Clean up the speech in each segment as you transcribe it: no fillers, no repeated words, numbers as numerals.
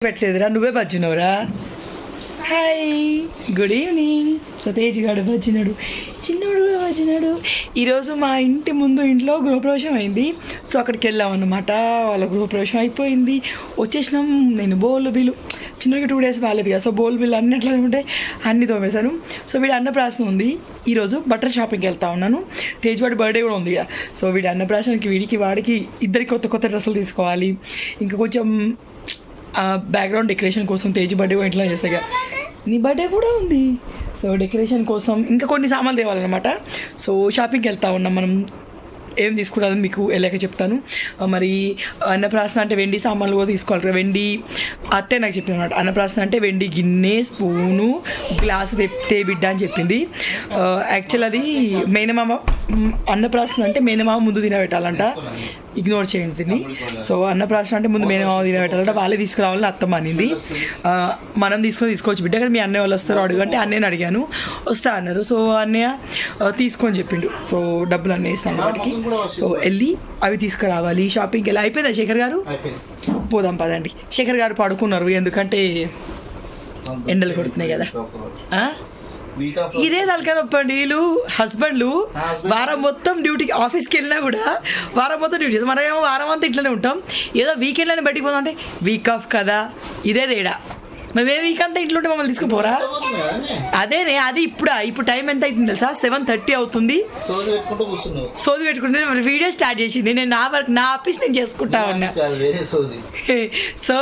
పెట్టలేదురా, నువ్వే బజ్జునవురా. Hi, good evening. So Tej గారు వచ్చినాడు, చిన్నోడు కూడా వచ్చినాడు. ఈరోజు మా ఇంట్లో గృహప్రవేశం అయింది. సో అక్కడికి వెళ్ళామన్నమాట. వాళ్ళ గృహప్రవేశం అయిపోయింది, వచ్చేసినాం. నేను బోల్ బిల్లు చిన్నకి 2 days బాగాలేదు కదా, సో బోల్ బిల్లు అన్నీ ఎట్లా ఉంటాయి అన్నీ తోమేశాను. సో వీడి అన్నప్రాసన ఉంది ఈరోజు. బట్టల షాపింగ్కి వెళ్తా ఉన్నాను. తేజ్ వాడి బర్త్డే కూడా ఉంది కదా. సో వీడి అన్నప్రాసనకి వీడికి వాడికి ఇద్దరికి కొత్త డ్రెస్సులు తీసుకోవాలి. ఇంకా కొంచెం బ్యాక్గ్రౌండ్ డెకరేషన్ కోసం తేజ్ బర్త్డే కూడా ఇంట్లో చేస్తాయి కదా, నీ బర్త్డే కూడా ఉంది. సో డెకరేషన్ కోసం ఇంకా కొన్ని సామాన్లు తేవాలన్నమాట. సో షాపింగ్కి వెళ్తా ఉన్నాం. మనం ఏం తీసుకున్నారని మీకు వెళ్ళాక చెప్తాను. మరి అన్నప్రాసన అంటే వెండి సామాన్లు కూడా తీసుకోవాలి. వెండి అత్తే నాకు చెప్పింది అనమాట. అన్నప్రాసన అంటే వెండి గిన్నె, స్పూను, గ్లాసు తెప్తే బిడ్డ అని చెప్పింది. యాక్చువల్ అది మేనమామ అన్నప్రాసన అంటే మేనమామ ముందు తినబెట్టాలంట. ఇగ్నోర్ చేయండి తిని. సో అన్నప్రాసన అంటే ముందు మేనమామ తినబెట్టాలంట. వాళ్ళే తీసుకురావాలని అత్తమ్మ అనింది. మనం తీసుకోవచ్చు బిడ్డ, కానీ మీ అన్నయ్య వాళ్ళు వస్తారు అడుగంటే అన్నయ్యని అడిగాను, వస్తా అన్నారు. సో అన్నయ్య తీసుకొని చెప్పిండు. సో డబ్బులు అన్నీ ఇస్తాను వాటికి. సో వెళ్ళి అవి తీసుకురావాలి. షాపింగ్కి వెళ్ళి అయిపోయిందా శేఖర్ గారు? పోదాం పదండి. శేఖర్ గారు పడుకున్నారు, ఎందుకంటే ఎండలు కొడుతున్నాయి కదా. ఇదే తలకాయ నొప్పండి. వీళ్ళు హస్బెండ్లు వారం మొత్తం డ్యూటీకి ఆఫీస్కి వెళ్ళినా కూడా వారం మొత్తం డ్యూటీ. మనమేమో వారం అంతా ఇంట్లోనే ఉంటాం. ఏదో వీకెండ్లోనే బయటికి పోదాం అంటే వీక్ ఆఫ్ కదా, ఇదే తేడా. మేము ఏ వీక్ అంతా ఇంట్లో ఉంటే మమ్మల్ని తీసుకుపోరా? అదేనే, అది ఇప్పుడు టైం ఎంత అవుతుంది తెలుసా? 7:30 అవుతుంది. సోది పెట్టుకుంటే మన వీడియో స్టార్ట్ చేసింది. నేను నా వర్క్ నా ఆఫీస్ నేను చేసుకుంటా ఉన్నా. సో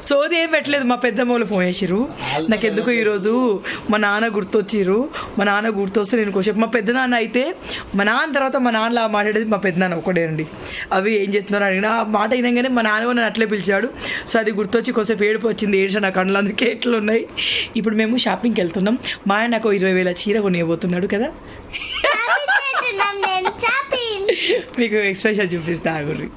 సోది ఏం పెట్టలేదు. మా పెద్దమ్మ వాళ్ళు ఫోన్ చేసిర్రు. నాకు ఎందుకు ఈరోజు మా నాన్న గుర్తొచ్చిర్రు. మా నాన్న గుర్తొస్తే నేను కొంచెం మా పెద్ద నాన్న అయితే మా నాన్న తర్వాత మా నాన్నలా మాట్లాడేది మా పెద్ద నాన్న ఒకటేనండి. అవి ఏం చెప్తున్నారు అడిగిన ఆ మాట అయినాగానే మా నాన్న నన్ను అట్లే పిలిచాడు. సో అది గుర్తొచ్చి కొంచెం ఏడుపు వచ్చింది. ఏడ్చా నా కళ్ళ కేట్లు ఉన్నాయి. ఇప్పుడు మేము షాపింగ్కి వెళ్తున్నాం. మా ఆయన నాకు 20,000 చీర కొనియబోతున్నాడు కదా. మీకు ఎక్స్ప్రెషన్ చూపిస్తా ఆగుర్రి.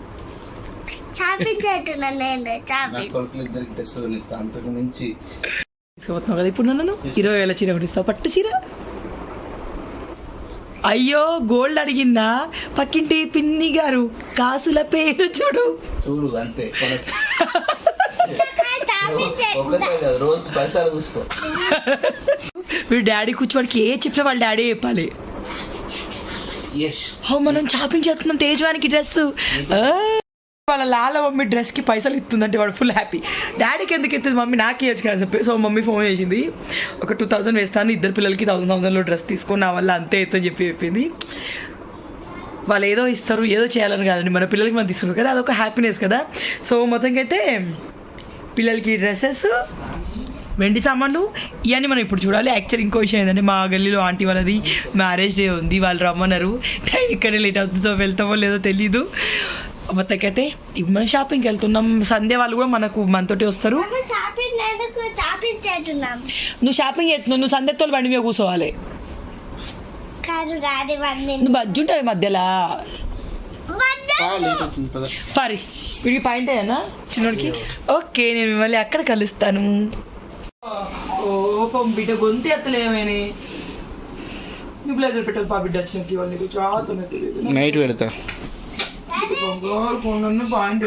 తీసుకుపోతున్నావు కదా ఇప్పుడు నన్ను. 20,000 చీర కొనిస్తావు, పట్టు చీర. అయ్యో గోల్డ్ అడిగిందా పక్కింటి పిన్ని గారు, కాసుల పేరు చూడు అంతే. వీడు డాడీ కూర్చోవాడికి ఏ చెప్పినా వాళ్ళ డాడీ చెప్పాలి. మనం షాపింగ్ చేస్తున్నాం. తేజవానికి డ్రెస్ వాళ్ళ లాల మమ్మీ డ్రెస్కి పైసలు ఇస్తుందంటే వాడు ఫుల్ హ్యాపీ. డాడీకి ఎందుకు ఇస్తుంది మమ్మీ, నాకు ఇవ్వచ్చు కదా చెప్పి. సో మమ్మీ ఫోన్ చేసింది, ఒక 2,000 వేస్తాను, ఇద్దరు పిల్లలకి 1,000లో డ్రెస్ తీసుకొని నా వల్ల అంతే అవుతుందని చెప్పింది. వాళ్ళు ఏదో ఇస్తారు, ఏదో చేయాలని కాదండి, మన పిల్లలకి మనం తీసుకున్నారు కదా, అదొక హ్యాపీనెస్ కదా. సో మొత్తంకి అయితే పిల్లలకి డ్రెస్సెస్, వెండి సామాన్లు ఇవన్నీ మనం ఇప్పుడు చూడాలి. యాక్చువల్ ఇంకో విషయం ఏంటంటే మా గల్లీలో ఆంటీ వాళ్ళది మ్యారేజ్ డే ఉంది. వాళ్ళు రమ్మన్నారు. టైం ఇక్కడే లేట్ అవుతుందో వెళ్తామో లేదో తెలీదు. మొత్తకైతే మనం షాపింగ్కి వెళ్తున్నాం. సంధ్య వాళ్ళు కూడా మనతోటి వస్తారు. నువ్వు షాపింగ్ చేస్తున్నావు, నువ్వు సంధ్యతో బండి మీద కూర్చోవాలి. నువ్వు బజ్జుంటావు మధ్యలో. సారీ వీడికి పాయింట్ అయ్యానా చిన్నోడికి. ఓకే నేను మిమ్మల్ని అక్కడ కలుస్తాను. ఓ బిడ్డ గొంతు ఎత్తలేమని నువ్వు బ్లేజర్ పెట్టాలి. పా బిడ్డ వచ్చినకి వాళ్ళకి చాలా తెలియదు. నైట్ పెడతా పాయింట్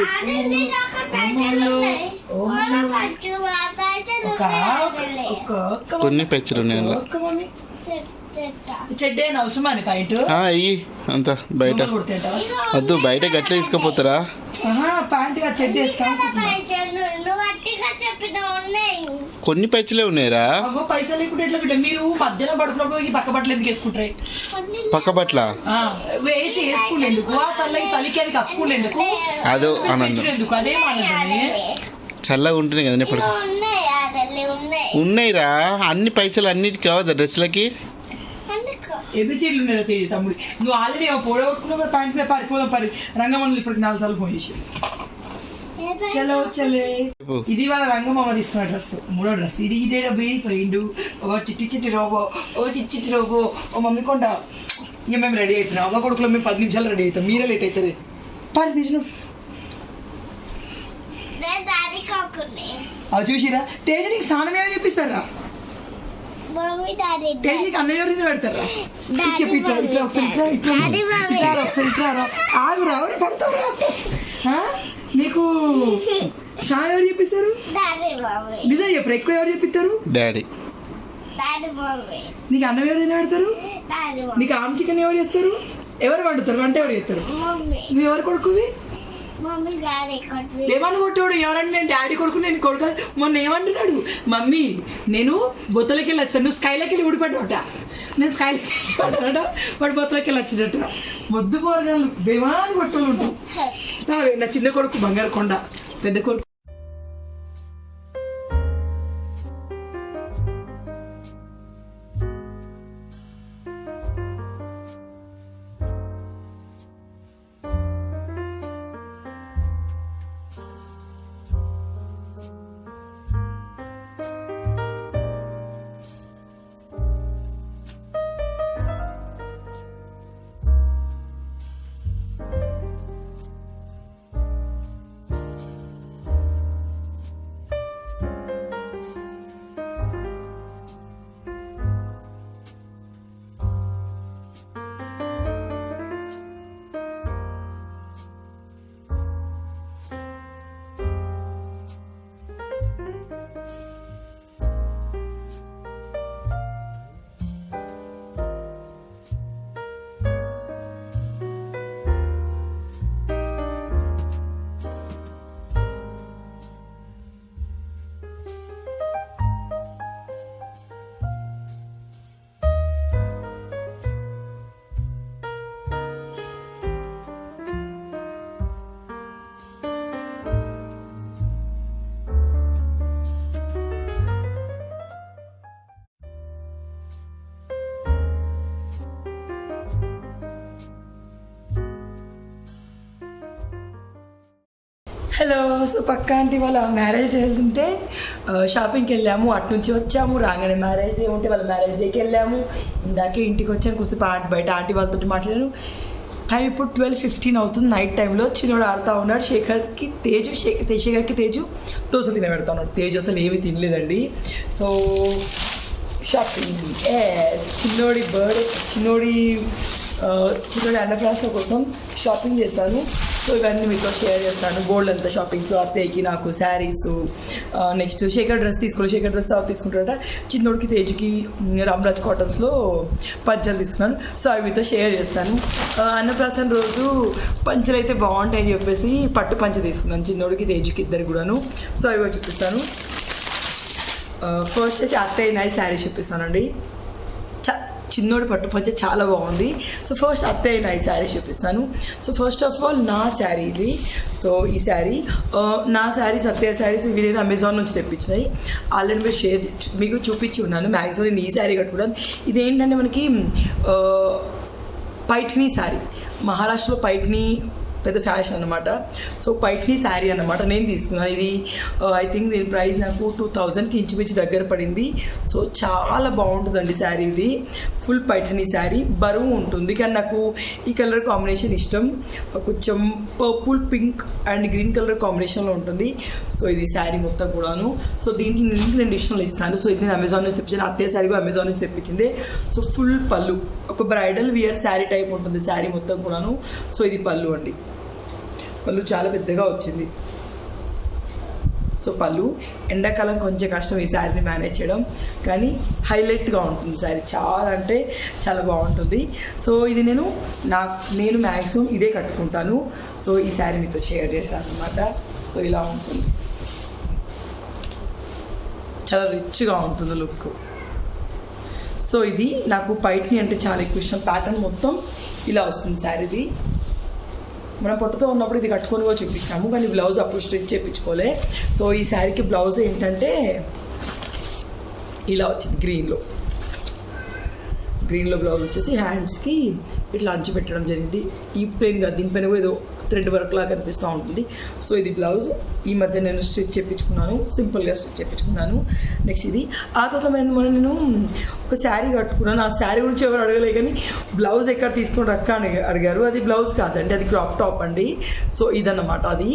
కొన్ని పెచ్చలు చెడ్డేనా అవసరమా అని పాయింట్ అయ్యి అంత బయట వద్దు, బయట గట్ల తీసుకుపోతారా పాయింట్ చెడ్డ కొన్ని పైసలే ఉన్నాయరా. పైసలు లేకుంటే ఎట్లా బిడ్డ? మీరు మధ్యలో పడుకున్నప్పుడు ఈ పక్క బట్టలు ఎందుకు వేసుకుంటారు? పక్క బట్టల వేసి వేసుకునేందుకు, ఆ చలికి అది కప్పుకునేందుకు, అదో ఆనందం ఎందుకు, అదే చల్లగా ఉంటున్నాయి కదా. ఇప్పుడు ఉన్నాయిరా అన్ని పైసలు, అన్నిటికి కావద్దా డ్రెస్లకి. ఎబిసీడ్లు ఉన్నాయి తమ్ముడు. నువ్వు ఆల్రెడీ పోడగొట్టుకున్నావు పాయింట్ మీద పారిపోదాం. రంగమణులు ఇప్పటికి 4 సార్లు ఫోన్ చేసి చలో చలే. ఇది వాళ్ళ రంగమామ తీసుకున్న డ్రెస్, 3వ డ్రెస్. ఇది ఇదే బీరిపోయిండు. ఓ చిట్టి రోబో, ఓ మమ్మీ కొండ. ఇక మేము రెడీ అయిపోయినాం. అవ్వ కొడుకులో మేము 10 నిమిషాలు రెడీ అవుతాం, మీరే లేట్ అవుతారు. పారి తీసిన అవి చూసిరా. తేజ నీకు స్నానం ఏమని చెప్పిస్తారా? తేజ నీకు అన్న ఎవరిని పెడతారా? చెప్పి ఇట్లా ఒకసారి ఇట్లా ఆగురా, పడతావురా. నీకు స్నానం ఎవరు చెప్పిస్తారు? నిజం చెప్పు, ఎక్కువ ఎవరు చెప్పిస్తారు? డాడీ. నీకు అన్నం ఎవరు తినబెడతారు? నీకు ఆమ్ చికెన్ ఎవరు చేస్తారు? ఎవరు వండుతారు? వంట ఎవరు చేస్తారు? నువ్వు ఎవరు కొడుకువి? ఏమని కొట్టాడు? ఎవరంటే నేను డాడీ కొడుకు, నేను కొడుకు. మొన్న ఏమంటున్నాడు, మమ్మీ నేను బొత్తలకి వెళ్ళి వచ్చాను, నువ్వు స్కైలోకి వెళ్ళి ఊడిపడ్డాట. నేను స్కైలోకి పడ్డాట, వాడు బొత్తలకి వెళ్ళి వచ్చినట్ట. మొద్దు పోరగాళ్ళు బేమాని కొట్టలు ఉంటావు. నా చిన్న కొడుకు బంగారు కొండ, పెద్ద కొడుకు హలో. సో పక్క ఆంటీ వాళ్ళ మ్యారేజ్ వెళ్తుంటే షాపింగ్కి వెళ్ళాము, అటు నుంచి వచ్చాము. రాగానే మ్యారేజ్ డే ఉంటే వాళ్ళ మ్యారేజ్ డేకి వెళ్ళాము. ఇందాకే ఇంటికి వచ్చాను, కొద్దిసేపు బయట ఆంటీ వాళ్ళతో మాట్లాడాను. టైం ఇప్పుడు 12:15 అవుతుంది నైట్ టైంలో. చిన్నోడు ఆడుతూ ఉన్నాడు. శేఖర్కి తేజు దోశ తినబెడతా ఉన్నాడు. తేజు అసలు ఏమీ తినలేదండి. సో షాపింగ్ చిన్నోడి బర్త్డే, చిన్నోడి అన్నప్రాసన కోసం షాపింగ్ చేస్తాను. సో ఇవన్నీ మీతో షేర్ చేస్తాను. గోల్డ్ అంతా షాపింగ్స్, అత్తయ్యకి నాకు శారీసు, నెక్స్ట్ శేఖర్ డ్రెస్ తీసుకోవాలి. శేఖర్ డ్రెస్ తీసుకుంటాడట. చిన్నోడికి తేజుకి రామ్రాజ్ కాటన్స్లో పంచలు తీసుకున్నాను. సో అవి మీతో షేర్ చేస్తాను. అన్నప్రాసన రోజు పంచలు అయితే బాగుంటాయని చెప్పేసి పట్టు పంచ తీసుకున్నాను చిన్నోడికి తేజుకి ఇద్దరు కూడాను. సో అవి చూపిస్తాను. ఫస్ట్ అయితే అత్తయ్య నాయి శారీ చూపిస్తానండి. చిన్నోడి పట్టు పంచ చాలా బాగుంది. సో ఫస్ట్ అత్తయ్య నా ఈ శారీ చూపిస్తాను. సో ఫస్ట్ ఆఫ్ ఆల్ నా శారీ ఇది. సో ఈ శారీ నా శారీస్ అత్తయ్య శారీస్ ఇవి నేను అమెజాన్ నుంచి తెప్పించినాయి. ఆల్రెడీ మీరు మీకు చూపించి ఉన్నాను. మ్యాక్సిమం నేను ఈ శారీ కట్టుకున్నాను. ఇదేంటంటే మనకి పైఠినీ శారీ, మహారాష్ట్రలో పైఠినీ పెద్ద ఫ్యాషన్ అనమాట. సో పైఠినీ శారీ అనమాట నేను తీసుకున్నాను. ఇది ఐ థింక్ దీని ప్రైస్ నాకు 2000కి ఇంచుమించు దగ్గర పడింది. సో చాలా బాగుంటుందండి శారీ. ఇది ఫుల్ పైఠినీ శారీ, బరువు ఉంటుంది. కానీ నాకు ఈ కలర్ కాంబినేషన్ ఇష్టం. కొంచెం purple, pink and green colour కాంబినేషన్లో ఉంటుంది. సో ఇది శారీ మొత్తం కూడాను. సో దీనికి లింక్ నేను డిస్కౌంట్ ఇస్తాను. సో ఇది నేను అమెజాన్ నుంచి తెప్పించాను. అత్తయ్య శారీ కూడా అమెజాన్ నుంచి తెప్పించింది. సో ఫుల్ పళ్ళు, ఒక బ్రైడల్ వియర్ శారీ టైప్ ఉంటుంది శారీ మొత్తం కూడాను. సో ఇది పళ్ళు అండి. పళ్ళు చాలా పెద్దగా వచ్చింది. సో పళ్ళు ఎండాకాలం కొంచెం కష్టం ఈ శారీని మేనేజ్ చేయడం, కానీ హైలైట్గా ఉంటుంది శారీ. చాలా అంటే చాలా బాగుంటుంది. సో ఇది నేను మ్యాక్సిమం ఇదే కట్టుకుంటాను. సో ఈ శారీ మీతో షేర్ చేశాను అనమాట. సో ఇలా ఉంటుంది, చాలా రిచ్గా ఉంటుంది లుక్. సో ఇది నాకు పైఠినీ అంటే చాలా ఎక్కువ ఇష్టం. ప్యాటర్న్ మొత్తం ఇలా వస్తుంది శారీది. మనం పొట్టతో ఉన్నప్పుడు ఇది కట్టుకొని కూడా చూపించాము, కానీ బ్లౌజ్ అప్పుడు స్టిచ్ చేయించుకోలే. సో ఈ శారీకి బ్లౌజ్ ఏంటంటే ఇలా వచ్చింది గ్రీన్లో బ్లౌజ్ వచ్చేసి హ్యాండ్స్కి ఇట్లా అంచు పెట్టడం జరిగింది. ఈ ప్లెయిన్గా దీనిపైన ఏదో థ్రెడ్ వర్క్ లాగా కనిపిస్తూ ఉంటుంది. సో ఇది బ్లౌజ్. ఈ మధ్య నేను స్టిచ్ చేయించుకున్నాను, సింపుల్గా స్టిచ్ చేయించుకున్నాను. నెక్స్ట్ ఇది. ఆ తర్వాత నేను ఒక శారీ కట్టుకున్నాను. ఆ శారీ గురించి ఎవరు అడగలే, కానీ బ్లౌజ్ ఎక్కడ తీసుకొని రక్క అని అడిగారు. అది బ్లౌజ్ కాదండి, అది క్రాప్ టాప్ అండి. సో ఇదన్నమాట. అది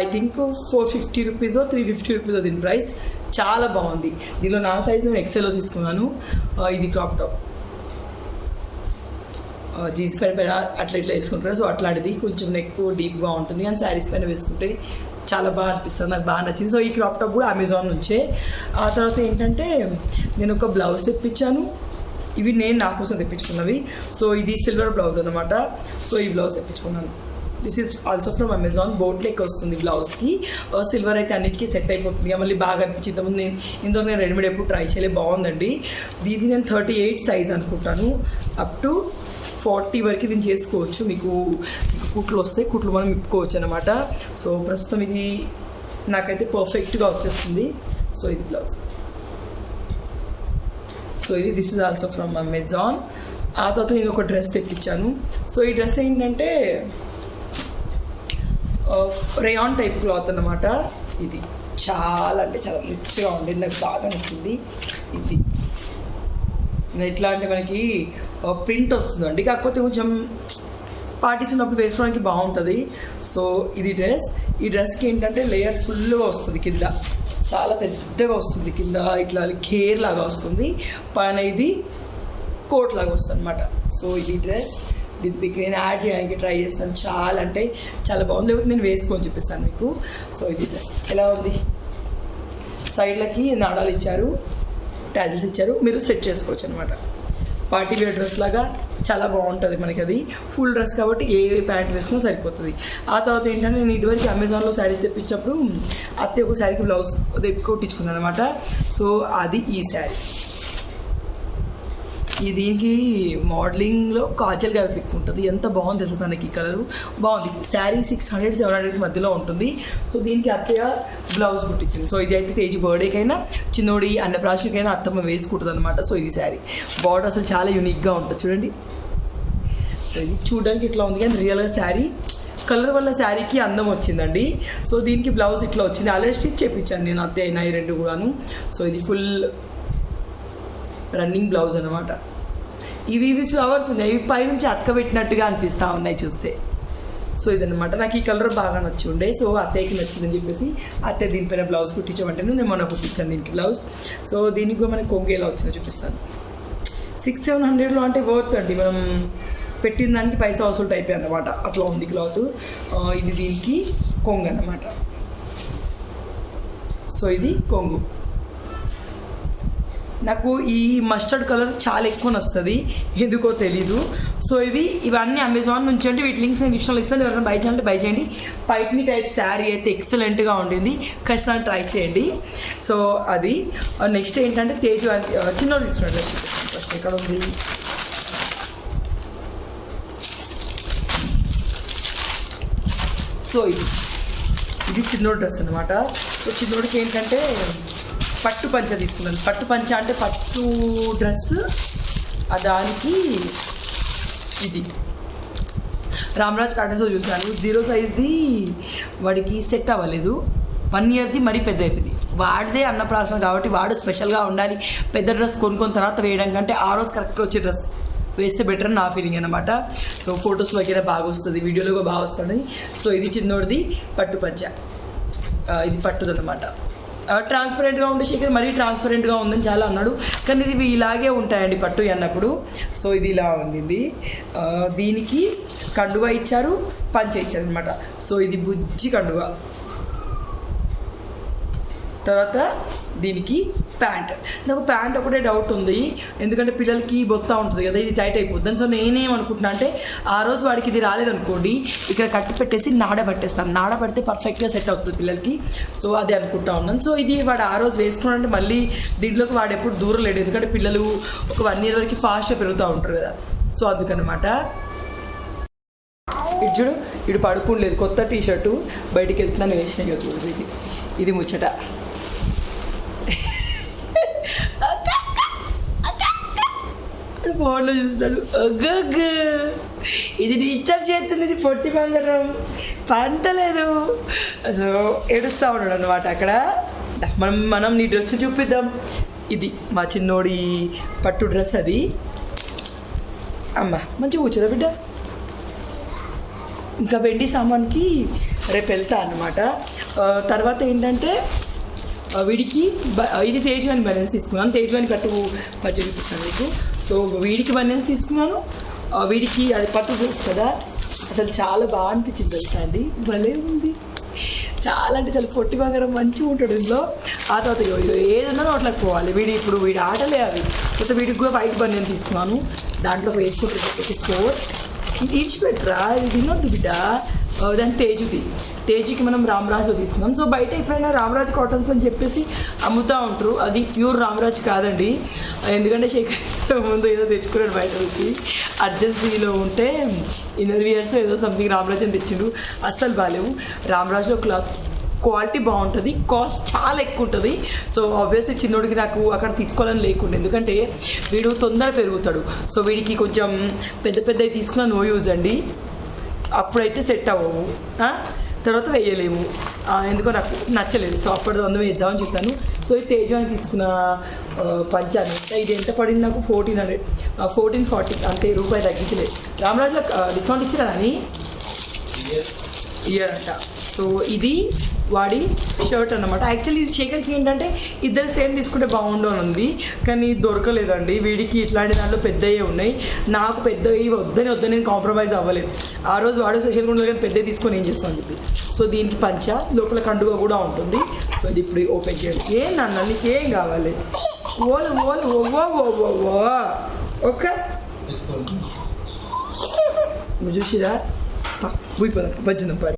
ఐ థింక్ 450 రూపీసో 350 రూపీసో దీని ప్రైస్. చాలా బాగుంది. దీనిలో నా సైజ్ నేను ఎక్సెల్లో తీసుకున్నాను. ఇది క్రాప్ టాప్, జీన్స్ పైన అట్లా ఇట్లా వేసుకుంటారు. సో అట్లాంటిది కొంచెం నెక్ డీప్గా ఉంటుంది, కానీ శారీస్ పైన వేసుకుంటే చాలా బాగా అనిపిస్తుంది, నాకు బాగా నచ్చింది. సో ఈ క్రాప్ టాప్ కూడా అమెజాన్ నుంచే. ఆ తర్వాత ఏంటంటే నేను ఒక బ్లౌజ్ తెప్పించాను. ఇవి నేను నా కోసం తెప్పించుకున్నవి. సో ఇది సిల్వర్ బ్లౌజ్ అనమాట. సో ఈ బ్లౌజ్ తెప్పించుకున్నాను. This is also from Amazon. Boat లెక్క వస్తుంది బ్లౌజ్కి. సిల్వర్ అయితే అన్నిటికీ సెట్ అయిపోతుంది. మళ్ళీ బాగా అనిపించింది. ముందు ఇందులో నేను రెడీమేడ్ ఎప్పుడు ట్రై చేయలేదు, బాగుందండి. దీన్ని నేను 38 సైజ్ అనుకుంటాను. అప్ టు 40 వరకు దీన్ని చేసుకోవచ్చు. మీకు కుట్లు వస్తాయి, కుట్లు మనం ఇప్పుకోవచ్చు అనమాట. సో ప్రస్తుతం ఇది నాకైతే పర్ఫెక్ట్గా వచ్చేస్తుంది. సో ఇది బ్లౌజ్. సో ఇది this is also from Amazon. ఆ తర్వాత నేను ఒక డ్రెస్ తెప్పించాను. సో ఈ డ్రెస్ ఏంటంటే రేయాన్ టైప్ క్లాత్ అన్నమాట. ఇది చాలా అంటే చాలా రిచ్గా ఉండేది, నాకు బాగా నచ్చింది. ఇది ఎట్లా అంటే మనకి ప్రింట్ వస్తుందండి, కాకపోతే కొంచెం పార్టీస్ ఉన్నప్పుడు వేసుకోవడానికి బాగుంటుంది. సో ఇది డ్రెస్. ఈ డ్రెస్కి ఏంటంటే లేయర్ ఫుల్గా వస్తుంది, కింద చాలా పెద్దగా వస్తుంది, కింద ఇట్లా గేర్ లాగా వస్తుంది, పైన ఇది కోట్ లాగా వస్తుంది అనమాట. సో ఇది డ్రెస్. దీనికి నేను యాడ్ చేయడానికి ట్రై చేస్తాను. చాలా అంటే చాలా బాగుంది, లేకపోతే నేను వేసుకొని చూపిస్తాను మీకు. సో ఇది డ్రెస్ ఎలా ఉంది, సైడ్లకి నాడాలు ఇచ్చారు, ట్యాజిల్స్ ఇచ్చారు, మీరు సెట్ చేసుకోవచ్చు అనమాట. పార్టీ వేర్ డ్రెస్ లాగా చాలా బాగుంటుంది మనకి. అది ఫుల్ డ్రెస్ కాబట్టి ఏ ప్యాంట్ వేసుకున్నా సరిపోతుంది. ఆ తర్వాత ఏంటంటే నేను ఇదివరకు అమెజాన్లో శారీస్ తెప్పించినప్పుడు అత్తే ఒక శారీకి బ్లౌజ్ కొట్టించుకున్నాను అనమాట. సో అది ఈ శారీ. ఈ దీనికి మోడలింగ్లో కాజల్ గారి పిక్ ఉంటుంది. ఎంత బాగుంది అసలు, తనకి కలరు బాగుంది. శారీ 600-700 మధ్యలో ఉంటుంది. సో దీనికి అత్తయ్య బ్లౌజ్ కుట్టించింది. సో ఇది అయితే తేజ్ బర్త్డేకైనా చిన్నోడి అన్నప్రాశనకైనా అత్తమ్మ వేసుకుంటుంది అనమాట. సో ఇది శారీ బార్డర్ అసలు చాలా యూనిక్గా ఉంటుంది చూడండి. సో ఇది చూడడానికి ఇట్లా ఉంది, కానీ రియల్గా శారీ కలర్ వల్ల శారీకి అందం వచ్చిందండి. సో దీనికి బ్లౌజ్ ఇట్లా వచ్చింది. ఆల్రెడీ స్టిచ్ చేయించాను నేను అత్తయ్య అయినా ఈ రెండు కూడాను. సో ఇది ఫుల్ రన్నింగ్ బ్లౌజ్ అనమాట. ఇవి ఫ్లవర్స్ ఉన్నాయి, ఇవి పైనుంచి అతకబెట్టినట్టుగా అనిపిస్తూ ఉన్నాయి చూస్తే. సో ఇదనమాట, నాకు ఈ కలర్ బాగా నచ్చి ఉండే. సో అత్తయ్యకి నచ్చిందని చెప్పేసి అత్తయ్య దీనిపైన బ్లౌజ్ కుట్టించమంటే నేను మొన్న కుట్టించాను దీనికి బ్లౌజ్. సో దీనికి కూడా మనకి కొంగు ఎలా వచ్చిందో చూపిస్తాను. 600-700 అంటే వర్త్ అండి, మనం పెట్టిన దానికి పైసా వసూలు అయిపోయి అన్నమాట. అట్లా ఉంది క్లాత్. ఇది దీనికి కొంగు అన్నమాట. సో ఇది కొంగు. నాకు ఈ మస్టర్డ్ కలర్ చాలా ఎక్కువ వస్తుంది, ఎందుకో తెలీదు. సో ఇవన్నీ అమెజాన్ నుంచి అంటే వీటి లింక్స్ నేను ఇష్టం ఇస్తాను. ఎవరైనా బై చేయాలంటే బై చేయండి. పైట్ని టైప్ శారీ అయితే ఎక్సలెంట్గా ఉండింది, ఖచ్చితంగా ట్రై చేయండి. సో అది నెక్స్ట్ ఏంటంటే తేజు చిన్న తీసుకున్న డ్రెస్ చూపిస్తాను. ఫస్ట్ ఎక్కడ ఉంది, సో ఇది చిన్నోడి డ్రెస్ అనమాట. సో చిన్నోడికి ఏంటంటే పట్టు పంచ తీసుకున్నాను. పట్టు పంచ అంటే పట్టు డ్రెస్, దానికి ఇది రామరాజ్ కాటన్స్లో చూసాను. 0 సైజ్ది వాడికి సెట్ అవ్వలేదు, 1 ఇయర్ది మరీ పెద్ద అయిపోయింది. వాడిదే అన్నప్రాసన కాబట్టి వాడు స్పెషల్గా ఉండాలి. పెద్ద డ్రెస్ కొనుక్కొని తర్వాత వేయడం కంటే ఆ రోజు కరెక్ట్గా వచ్చే డ్రెస్ వేస్తే బెటర్ అని నా ఫీలింగ్ అనమాట. సో ఫొటోస్ వగేరా బాగా వస్తుంది, వీడియోలో కూడా బాగా వస్తుంది. సో ఇది చిన్నోడిది పట్టు పంచ, ఇది పట్టుదన్నమాట. ట్రాన్స్పరెంట్గా ఉండే శేఖర్ మరీ ట్రాన్స్పరెంట్గా ఉందని చాలా అన్నాడు, కానీ ఇది ఇలాగే ఉంటాయండి పట్టు అన్నప్పుడు. సో ఇది ఇలా ఉంది. దీనికి కండువా ఇచ్చారు, పంచ ఇచ్చారు అనమాట. సో ఇది బుజ్జి కండువా. తర్వాత దీనికి ప్యాంట్. నాకు ప్యాంట్ ఒకటే డౌట్ ఉంది, ఎందుకంటే పిల్లలకి బొత్తా ఉంటుంది కదా, ఇది టైట్ అయిపోద్దని. సో నేనేమనుకుంటున్నా అంటే ఆ రోజు వాడికి ఇది రాలేదనుకోండి, ఇక్కడ కట్టి పెట్టేసి నాడబట్టేస్తాను. నాడబడితే పర్ఫెక్ట్గా సెట్ అవుతుంది పిల్లలకి. సో అది అనుకుంటా ఉన్నాను. సో ఇది వాడు ఆ రోజు వేసుకున్నాడంటే మళ్ళీ దీంట్లోకి వాడు ఎప్పుడు దూరం లేడు, ఎందుకంటే పిల్లలు ఒక 1 ఇయర్ వరకు ఫాస్ట్గా పెరుగుతూ ఉంటారు కదా. సో అందుకనమాట. ఇటు చూడు, ఇటు పడుకోలేదు, కొత్త టీషర్టు బయటికి వెళ్తున్నాను వేసినాయి చూడు. ఇది ముచ్చట. ఫోన్లో చూస్తాడు, ఇది డిస్టర్బ్ చేస్తుంది, ఇది పొట్టి బంగారం పంటలేదు. సో ఏడుస్తూ ఉన్నాడు అనమాట అక్కడ. మనం నీ డ్రెస్ చూపిద్దాం. ఇది మా చిన్నోడి పట్టు డ్రెస్. అది అమ్మ మంచిగా కూర్చోదా బిడ్డ. ఇంకా వెండి సామాన్కి రేపు వెళ్తా అన్నమాట. తర్వాత ఏంటంటే వీడికి ఇది తేజ్వాని బనియన్స్ తీసుకున్నాను. తేజ్వాని కట్టు మధ్య చూపిస్తాను మీకు. సో వీడికి బనియన్స్ తీసుకున్నాను, వీడికి అది పట్టు డ్రెస్ కదా, అసలు చాలా బాగా అనిపించింది తెలుసా అండి, భలే ఉంది. చాలా అంటే చాలా పొట్టి బంగారం మంచిగా ఉంటాడు ఇందులో. ఆ తర్వాత ఏదన్నా నోట్లోకి పోవాలి. వీడి ఆటలే అవి. కొత్త వీడికి కూడా వైట్ బనియన్ తీసుకున్నాను, దాంట్లో వేసుకుంటుంది 4. ఇడిచిపెట్టరా, ఇది తినొద్దు బిడ్డ. దాని తేజుకి మనం రామరాజులో తీసుకున్నాం. సో బయట ఎప్పుడైనా రామరాజు కాటన్స్ అని చెప్పేసి అమ్ముతూ ఉంటారు, అది ప్యూర్ రామరాజు కాదండి. ఎందుకంటే శేఖర్ ముందు ఏదో తెచ్చుకున్నాడు బయట వచ్చి, అర్జెన్సీలో ఉంటే ఇన్నర్ వియర్స్ ఏదో సంథింగ్ రామరాజు అని తెచ్చిండు, అస్సలు బాగాలేవు. రామరాజులో క్లాత్ క్వాలిటీ బాగుంటుంది, కాస్ట్ చాలా ఎక్కువ ఉంటుంది. సో ఆబ్వియస్లీ చిన్నోడికి నాకు అక్కడ తీసుకోవాలని లేకుండా, ఎందుకంటే వీడు తొందర పెరుగుతాడు. సో వీడికి కొంచెం పెద్దవి తీసుకున్న నో యూజ్ అండి, అప్పుడైతే సెట్ అవ్వవు, తర్వాత వేయలేము. ఎందుకో నాకు నచ్చలేదు. సో అప్పటి అందరం వేద్దామని చూస్తాను. సో ఈ తేజు అని తీసుకున్న పంచాను, ఇది ఎంత పడింది నాకు 1440, అంతే, రూపాయి తగ్గించలేదు. రామరాజులో డిస్కౌంట్ ఇచ్చిరా అని ఇయర్ అంట. సో ఇది వాడి షర్ట్ అన్నమాట. యాక్చువల్లీ ఇది శేఖర్కి ఏంటంటే ఇద్దరు సేమ్ తీసుకుంటే బాగుండు అని ఉంది, కానీ దొరకలేదండి. వీడికి ఇట్లాంటి దాంట్లో పెద్దవి ఉన్నాయి, నాకు పెద్దవి వద్దని కాంప్రమైజ్ అవ్వలేదు. ఆ రోజు వాడు స్పెషల్గా ఉండాలి కానీ పెద్దవి తీసుకొని ఏం చేస్తాను అని చెప్పి. సో దీనికి పంచ లోపల కండుగా కూడా ఉంటుంది. సో ఇది ఇప్పుడు ఓపెన్ చేయాలి. ఏం నాన్న నీకేం కావాలి? ఓకే నువ్వు చూసిరా, పోయిపోదాం, వచ్చిందాం పడి.